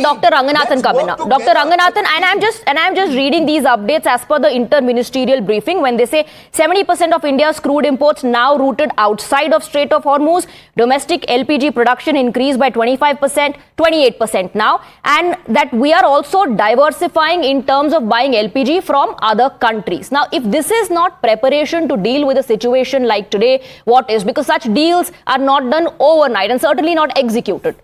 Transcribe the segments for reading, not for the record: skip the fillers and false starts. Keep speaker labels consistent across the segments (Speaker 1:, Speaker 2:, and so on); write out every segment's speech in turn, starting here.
Speaker 1: let Dr. Ranganathan come in now. Dr. Ranganathan, and I'm just reading these updates as per the interministerial briefing when they say 70% of India's crude imports now routed outside of Strait of Hormuz. Domestic LPG production increased by 25%, 28% now, and that we are also diversifying in terms of buying LPG from other countries. Now, if this is not preparation to deal with a situation like today, what is? Because such deals are not done overnight and certainly not executed.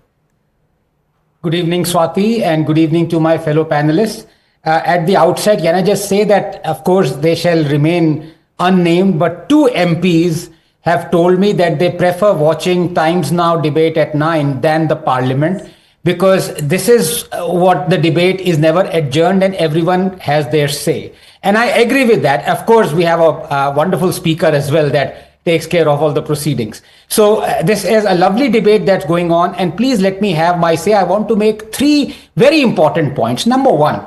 Speaker 2: Good evening, Swati, and good evening to my fellow panelists. At the outset, can I just say that, of course, they shall remain unnamed, but two MPs have told me that they prefer watching Times Now debate at 9 than the Parliament, because this is what the debate is never adjourned and everyone has their say. And I agree with that. Of course, we have a wonderful speaker as well that takes care of all the proceedings. So this is a lovely debate that's going on, and please let me have my say. I want to make three very important points. Number one,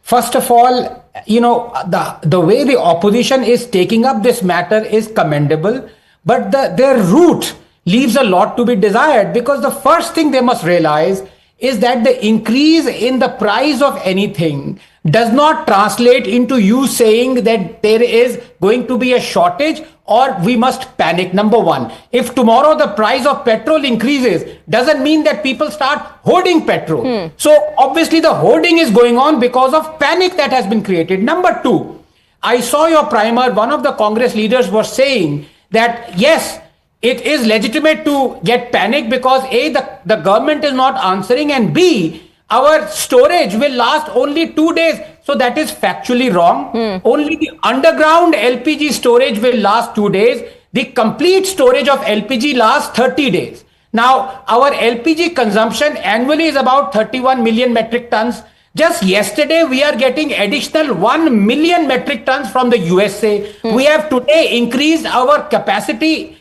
Speaker 2: first of all, the way the opposition is taking up this matter is commendable, but their route leaves a lot to be desired, because the first thing they must realize is that the increase in the price of anything does not translate into you saying that there is going to be a shortage or we must panic. Number one, if tomorrow the price of petrol increases, doesn't mean that people start hoarding petrol. So obviously the hoarding is going on because of panic that has been created. Number two, I saw your primer. One of the Congress leaders was saying that yes, it is legitimate to get panic because A, the government is not answering, and B, our storage will last only 2 days. So that is factually wrong. Only the underground LPG storage will last 2 days. The complete storage of LPG lasts 30 days. Now, our LPG consumption annually is about 31 million metric tons. Just yesterday, we are getting additional 1 million metric tons from the USA. We have today increased our capacity,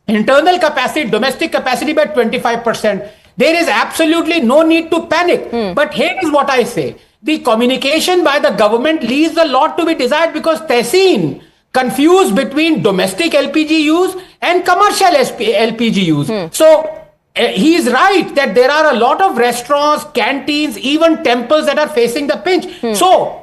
Speaker 2: internal capacity, domestic capacity by 25%. There is absolutely no need to panic. But here is what I say. The communication by the government leaves a lot to be desired, because Tehseen confused between domestic LPG use and commercial LPG use. So he is right that there are a lot of restaurants, canteens, even temples that are facing the pinch. So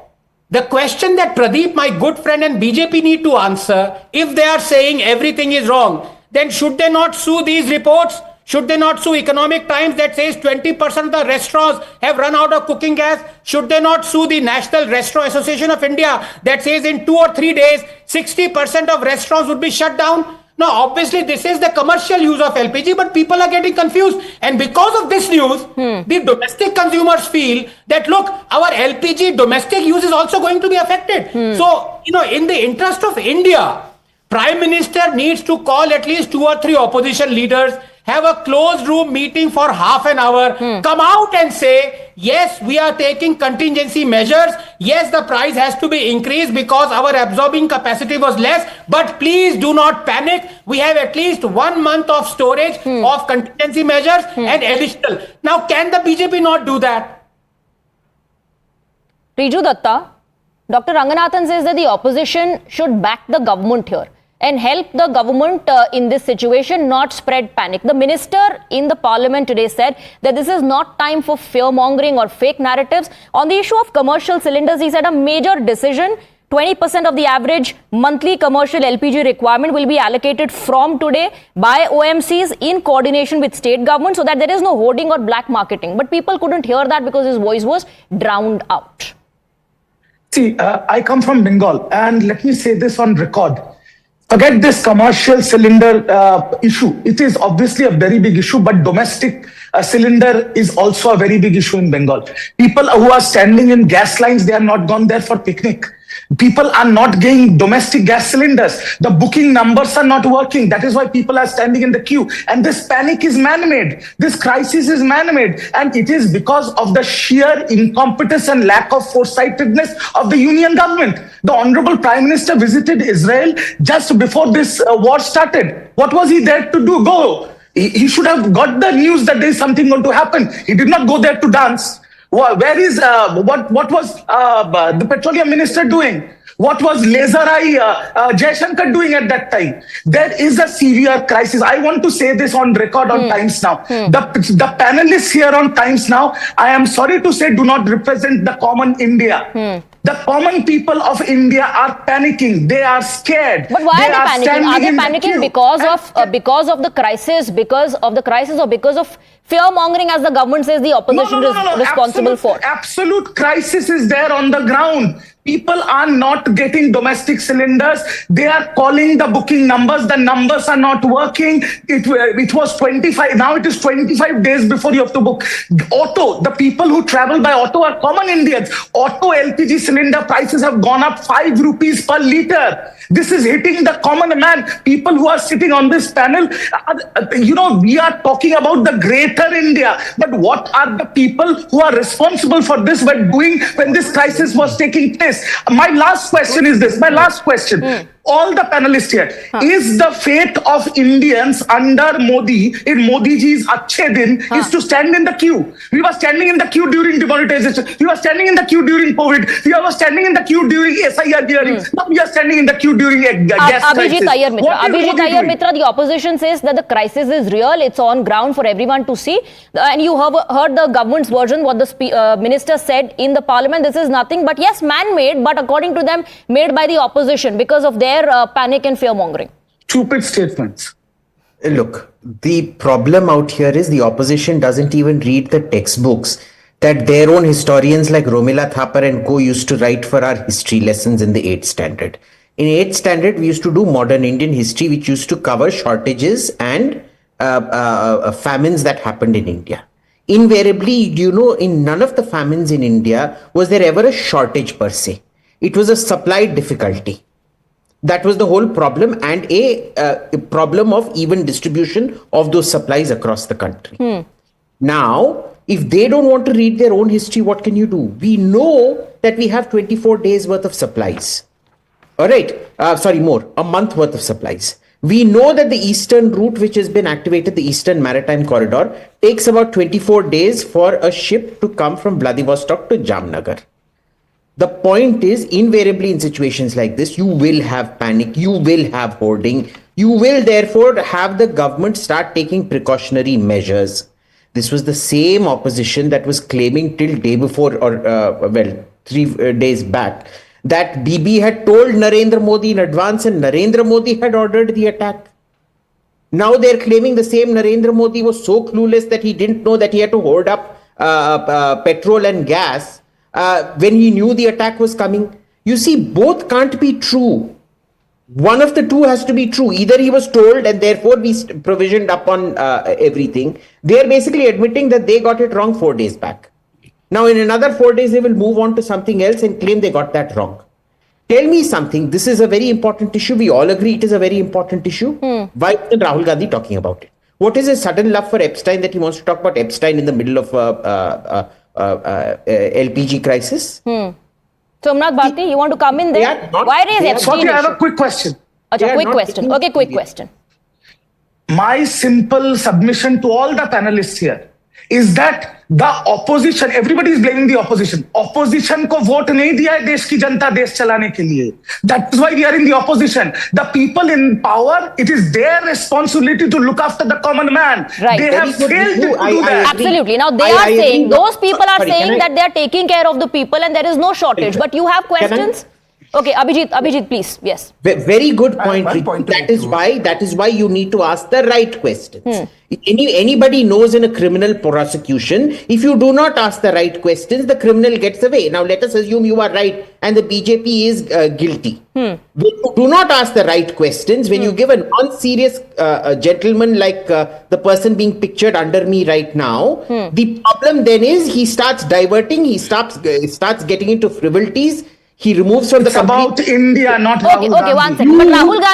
Speaker 2: the question that Pradeep, my good friend, and BJP need to answer, if they are saying everything is wrong, then should they not sue these reports? Should they not sue Economic Times that says 20% of the restaurants have run out of cooking gas? Should they not sue the National Restaurant Association of India that says in 2 or 3 days, 60% of restaurants would be shut down? Now, obviously, this is the commercial use of LPG, but people are getting confused. And because of this news, the domestic consumers feel that, look, our LPG domestic use is also going to be affected. So, in the interest of India, Prime Minister needs to call at least 2 or 3 opposition leaders, have a closed room meeting for half an hour, come out and say, yes, we are taking contingency measures. Yes, the price has to be increased because our absorbing capacity was less. But please do not panic. We have at least 1 month of storage of contingency measures and additional. Now, can the BJP not do that?
Speaker 1: Riju Datta, Dr. Ranganathan says that the opposition should back the government here and help the government in this situation, not spread panic. The minister in the parliament today said that this is not time for fear-mongering or fake narratives. On the issue of commercial cylinders, he said a major decision, 20% of the average monthly commercial LPG requirement will be allocated from today by OMCs in coordination with state government, so that there is no hoarding or black marketing. But people couldn't hear that because his voice was drowned out.
Speaker 3: See, I come from Bengal, and let me say this on record. Forget this commercial cylinder issue. It is obviously a very big issue, but domestic cylinder is also a very big issue in Bengal. People who are standing in gas lines, they are not gone there for picnic. People are not getting domestic gas cylinders. The booking numbers are not working. That is why people are standing in the queue. And this panic is man-made. This crisis is man-made. And it is because of the sheer incompetence and lack of foresightedness of the union government. The Honorable Prime Minister visited Israel just before this war started. What was he there to do? Go. He should have got the news that there is something going to happen. He did not go there to dance. Where is what was the petroleum minister doing? What was Laser Eye Jaishankar doing at that time? There is a severe crisis. I want to say this on record on Times Now. The panelists here on Times Now, I am sorry to say, do not represent the common India. The common people of India are panicking. They are scared.
Speaker 1: But why are they panicking? Are they panicking because of the crisis, or because of fear mongering, as the government says the opposition is responsible for?
Speaker 3: Absolute crisis is there on the ground. People are not getting domestic cylinders. They are calling the booking numbers. The numbers are not working. It was 25. Now it is 25 days before you have to book. Auto, the people who travel by auto are common Indians. Auto LPG cylinder prices have gone up 5 rupees per liter. This is hitting the common man. People who are sitting on this panel, we are talking about the greater India. But what are the people who are responsible for this were doing when this crisis was taking place? My last question is this. All the panelists here, is the fate of Indians under Modi, in Modi ji's Achhe Din, is to stand in the queue. We were standing in the queue during demonetization. We were standing in the queue during COVID. We were standing in the queue during SIR hearings. Now we are standing in the queue during a gas crisis.
Speaker 1: Abhijit Iyer-Mitra, the opposition says that the crisis is real. It's on ground for everyone to see. And you heard the government's version, what the minister said in the parliament. This is nothing but, yes, man-made, but according to them, made by the opposition because of their panic and fear-mongering.
Speaker 3: Stupid statements.
Speaker 4: Look, the problem out here is the opposition doesn't even read the textbooks that their own historians like Romila Thapar and co used to write for our history lessons in the 8th standard. In 8th standard, we used to do modern Indian history, which used to cover shortages and famines that happened in India. Invariably, in none of the famines in India was there ever a shortage per se. It was a supply difficulty. That was the whole problem, and a problem of even distribution of those supplies across the country. Now, if they don't want to read their own history, what can you do? We know that we have 24 days worth of supplies. All right. A month worth of supplies. We know that the eastern route, which has been activated, the Eastern Maritime Corridor, takes about 24 days for a ship to come from Vladivostok to Jamnagar. The point is, invariably in situations like this, you will have panic, you will have hoarding, you will therefore have the government start taking precautionary measures. This was the same opposition that was claiming till day before, 3 days back, that BB had told Narendra Modi in advance and Narendra Modi had ordered the attack. Now they're claiming the same Narendra Modi was so clueless that he didn't know that he had to hoard up petrol and gas when he knew the attack was coming. You see, both can't be true. One of the two has to be true. Either he was told and therefore we provisioned upon everything. They're basically admitting that they got it wrong 4 days back. Now in another 4 days, they will move on to something else and claim they got that wrong. Tell me something. This is a very important issue. We all agree it is a very important issue. Why isn't Rahul Gandhi talking about it? What is his sudden love for Epstein that he wants to talk about Epstein in the middle of LPG crisis?
Speaker 1: Somnath Bharti, you want to come in there? Why raise Epstein?
Speaker 3: I have a quick question.
Speaker 1: Quick question.
Speaker 3: My simple submission to all the panelists here is that the opposition, everybody is blaming the opposition. Opposition को vote नहीं दिया है देश की जनता देश चलाने के लिए. That is why we are in the opposition. The people in power, it is their responsibility to look after the common man.
Speaker 1: Right.
Speaker 3: They have failed to do that.
Speaker 1: Absolutely. Now they are saying, those people are saying that they are taking care of the people and there is no shortage. But you have questions? Okay, Abhijit, please. Yes.
Speaker 4: Very good point. That is why you need to ask the right questions. Anybody knows in a criminal prosecution, if you do not ask the right questions, the criminal gets away. Now let us assume you are right and the BJP is guilty. When you do not ask the right questions, when you give a non-serious gentleman like the person being pictured under me right now, the problem then is he starts diverting, he starts getting into frivolities. He removes from the country.
Speaker 3: It's about India, not Rahul Gandhi.
Speaker 1: Okay, one second. But Rahul Gandhi